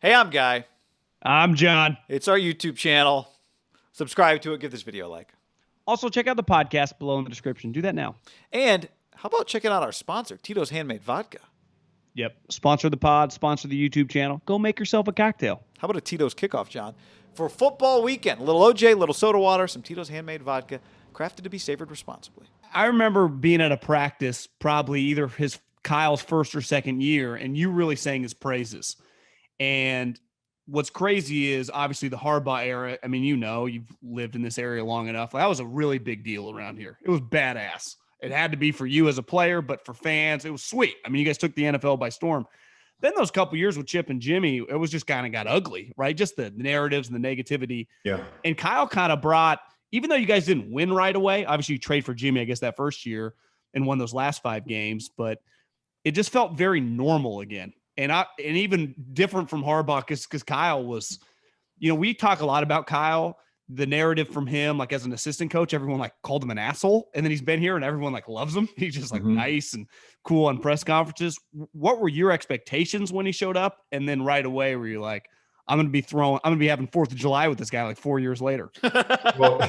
Hey, I'm Guy. I'm John. It's our YouTube channel. Subscribe to it. Give this video a like. Also, check out the podcast below in the description. Do that now. And how about checking out our sponsor, Tito's Handmade Vodka? Yep. Sponsor the pod, sponsor the YouTube channel. Go make yourself a cocktail. How about a Tito's kickoff, John? For football weekend, a little OJ, little soda water, some Tito's Handmade Vodka, crafted to be savored responsibly. I remember being at a practice, probably either Kyle's first or second year, and you really sang his praises. And what's crazy is obviously the Harbaugh era. I mean, you've lived in this area long enough. That was a really big deal around here. It was badass. It had to be for you as a player, but for fans, it was sweet. I mean, you guys took the NFL by storm. Then those couple years with Chip and Jimmy, it was just kind of got ugly, right? Just the narratives and the negativity. Yeah. And Kyle kind of brought, even though you guys didn't win right away, obviously you trade for Jimmy, I guess, that first year and won those last 5 games, but it just felt very normal again. And even different from Harbaugh because Kyle was, we talk a lot about Kyle, the narrative from him, like as an assistant coach, everyone like called him an asshole. And then he's been here and everyone like loves him. He's just like nice and cool on press conferences. What were your expectations when he showed up? And then right away were you like, I'm going to be having 4th of July with this guy like 4 years later. Well,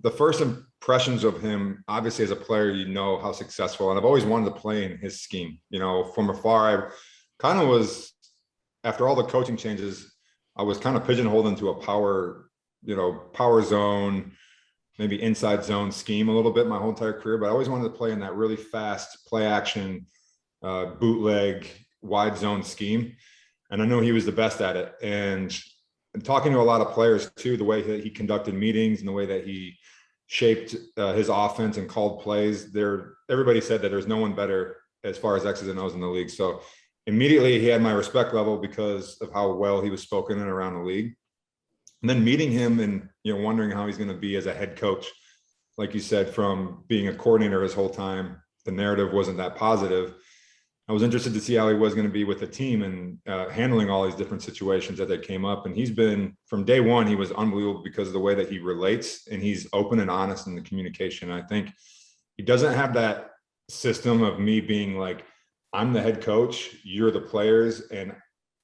the first impressions of him, obviously as a player, how successful, and I've always wanted to play in his scheme. From afar, I kind of was, after all the coaching changes, I was kind of pigeonholed into a power zone, maybe inside zone scheme a little bit my whole entire career, but I always wanted to play in that really fast play action, bootleg, wide zone scheme. And I knew he was the best at it. And talking to a lot of players too, the way that he conducted meetings and the way that he shaped his offense and called plays, everybody said that there's no one better as far as X's and O's in the league. So immediately he had my respect level because of how well he was spoken in around the league. And then meeting him and, wondering how he's going to be as a head coach, like you said, from being a coordinator his whole time, the narrative wasn't that positive. I was interested to see how he was going to be with the team and handling all these different situations that came up. And he's been, from day one, he was unbelievable because of the way that he relates and he's open and honest in the communication. I think he doesn't have that system of me being like, I'm the head coach, you're the players, and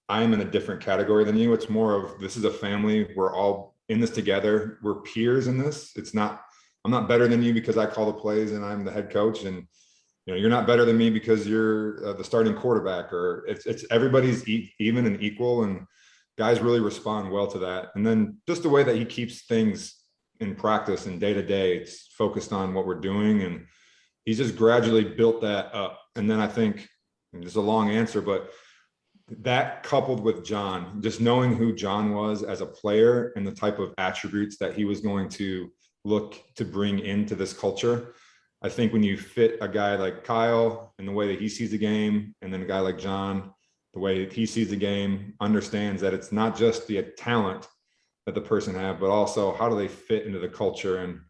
I'm in a different category than you. It's more of, this is a family. We're all in this together. We're peers in this. I'm not better than you because I call the plays and I'm the head coach. And, you're not better than me because you're the starting quarterback, or it's everybody's even and equal. And guys really respond well to that. And then just the way that he keeps things in practice and day to day, it's focused on what we're doing. And he's just gradually built that up. And then I think, it's a long answer, but that coupled with John, just knowing who John was as a player and the type of attributes that he was going to look to bring into this culture, I think when you fit a guy like Kyle and the way that he sees the game, and then a guy like John, the way that he sees the game, understands that it's not just the talent that the person have, but also how do they fit into the culture. And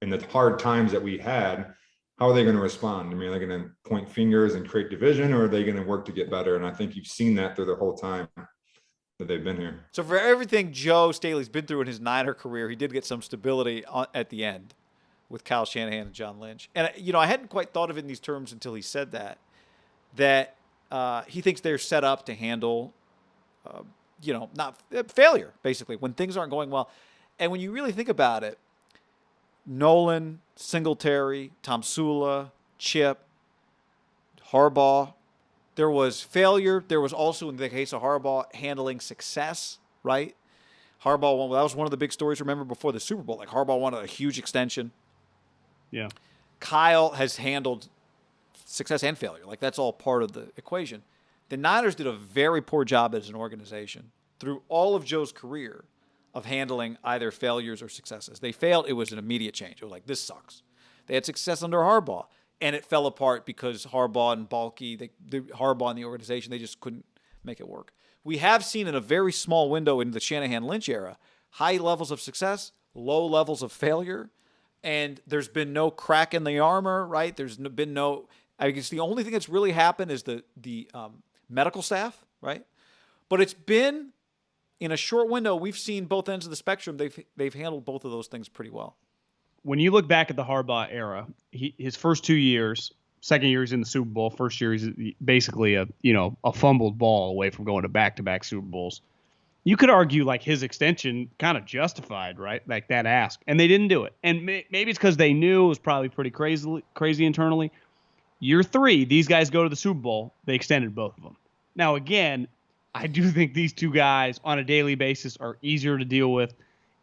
in the hard times that we had, how are they going to respond? I mean, are they going to point fingers and create division, or are they going to work to get better? And I think you've seen that through the whole time that they've been here. So for everything Joe Staley's been through in his Niner career, he did get some stability at the end with Kyle Shanahan and John Lynch. And, I hadn't quite thought of it in these terms until he said that he thinks they're set up to handle, not failure, basically, when things aren't going well. And when you really think about it, Nolan, Singletary, Tom Sula, Chip, Harbaugh, there was failure. There was also, in the case of Harbaugh, handling success, right? Harbaugh won. That was one of the big stories, remember, before the Super Bowl. Like, Harbaugh wanted a huge extension. Yeah. Kyle has handled success and failure. Like, that's all part of the equation. The Niners did a very poor job as an organization through all of Joe's career of handling either failures or successes. They failed. It was an immediate change. It was like, this sucks. They had success under Harbaugh, and it fell apart because Harbaugh and Balky, Harbaugh and the organization, they just couldn't make it work. We have seen in a very small window in the Shanahan-Lynch era, high levels of success, low levels of failure, and there's been no crack in the armor, right? There's been no – I guess the only thing that's really happened is the medical staff, right? But it's been – in a short window, we've seen both ends of the spectrum. They've handled both of those things pretty well. When you look back at the Harbaugh era, his first 2 years, Second year he's in the Super Bowl. First year he's basically a fumbled ball away from going to back-to-back Super Bowls. You could argue like his extension kind of justified, right? Like that ask, and they didn't do it. And maybe it's because they knew it was probably pretty crazy internally. Year 3, these guys go to the Super Bowl. They extended both of them. Now, again, I do think these two guys on a daily basis are easier to deal with,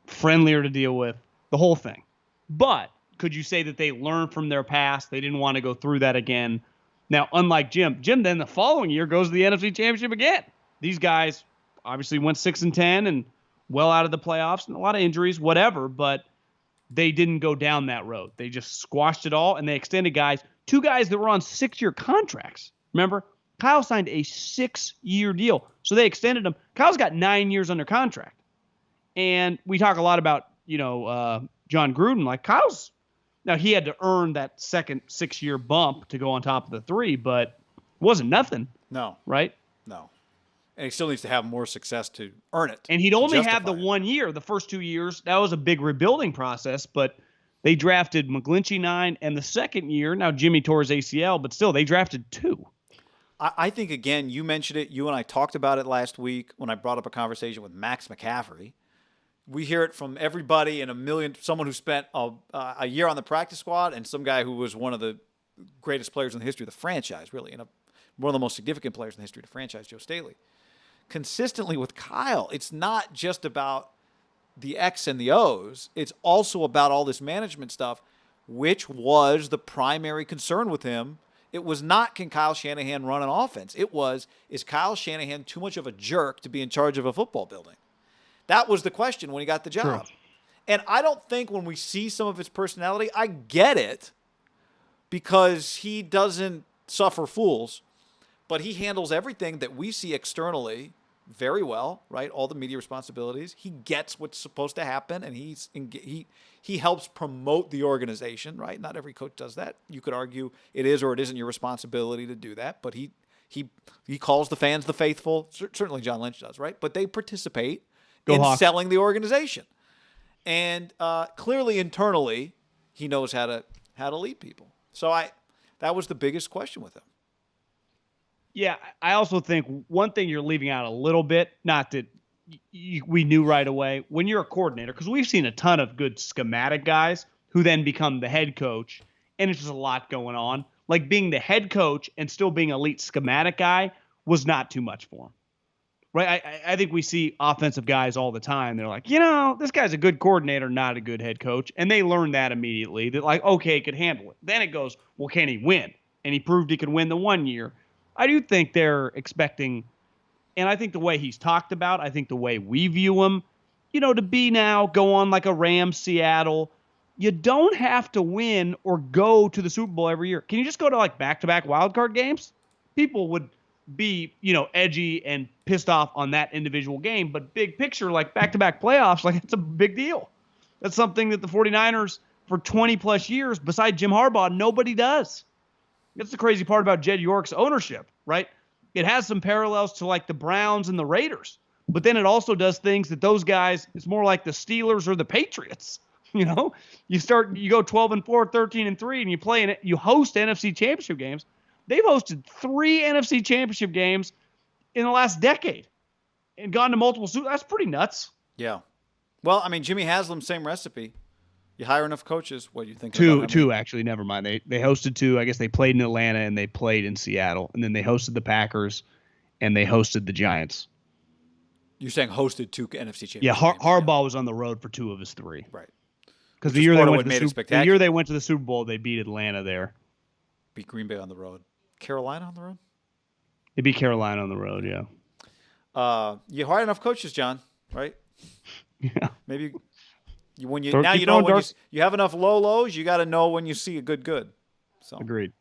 friendlier to deal with, the whole thing. But could you say that they learned from their past? They didn't want to go through that again. Now, unlike Jim then the following year goes to the NFC Championship again. These guys obviously went 6-10 and well out of the playoffs and a lot of injuries, whatever, but they didn't go down that road. They just squashed it all, and they extended guys, 2 guys that were on 6-year contracts. Remember? Kyle signed a 6-year deal, so they extended him. Kyle's got 9 years under contract. And we talk a lot about, John Gruden. Like now he had to earn that second 6-year bump to go on top of the 3, but it wasn't nothing. No. Right? No. And he still needs to have more success to earn it. And he'd only have the 1 year. The first 2 years, that was a big rebuilding process, but they drafted McGlinchey 9, and the second year, now Jimmy tore his ACL, but still, they drafted 2. I think, again, you mentioned it. You and I talked about it last week when I brought up a conversation with Max McCaffrey. We hear it from everybody in a million, someone who spent a year on the practice squad and some guy who was one of the greatest players in the history of the franchise, really, and one of the most significant players in the history of the franchise, Joe Staley. Consistently with Kyle, it's not just about the X and the O's. It's also about all this management stuff, which was the primary concern with him. It was not, can Kyle Shanahan run an offense? It was, is Kyle Shanahan too much of a jerk to be in charge of a football building? That was the question when he got the job. Sure. And I don't think when we see some of his personality, I get it because he doesn't suffer fools, but he handles everything that we see externally very well, right? All the media responsibilities. He gets what's supposed to happen, and he helps promote the organization, right? Not every coach does that. You could argue it is or it isn't your responsibility to do that, but he calls the fans the faithful. Certainly John Lynch does, right? But they participate in selling the organization. And clearly internally, he knows how to lead people. So that was the biggest question with him. Yeah, I also think one thing you're leaving out a little bit, not that we knew right away, when you're a coordinator, because we've seen a ton of good schematic guys who then become the head coach, and it's just a lot going on. Like being the head coach and still being elite schematic guy was not too much for him. Right? I think we see offensive guys all the time. They're like, this guy's a good coordinator, not a good head coach. And they learn that immediately. That like, okay, he could handle it. Then it goes, well, can he win? And he proved he could win the 1 year. I do think they're expecting, and I think the way he's talked about, I think the way we view him, to be now, go on like a Rams, Seattle. You don't have to win or go to the Super Bowl every year. Can you just go to like back-to-back wildcard games? People would be, edgy and pissed off on that individual game, but big picture, like back-to-back playoffs, like it's a big deal. That's something that the 49ers for 20 plus years, beside Jim Harbaugh, nobody does. That's the crazy part about Jed York's ownership, right? It has some parallels to like the Browns and the Raiders, but then it also does things that those guys, it's more like the Steelers or the Patriots. You go 12-4, 13-3, and you play in it. You host NFC Championship games. They've hosted 3 NFC Championship games in the last decade and gone to multiple Super. That's pretty nuts. Yeah. Well, I mean, Jimmy Haslam, same recipe. You hire enough coaches. What do you think? Two, actually. Never mind. They hosted 2. I guess they played in Atlanta and they played in Seattle, and then they hosted the Packers and they hosted the Giants. You're saying hosted 2 NFC Championship Yeah, games. Harbaugh was on the road for 2 of his 3. Right. Because the year they went to the Super Bowl, they beat Atlanta there. Beat Green Bay on the road. Carolina on the road? They beat Carolina on the road, yeah. You hire enough coaches, John, right? Yeah. Maybe you have enough low lows, you got to know when you see a good. So agreed.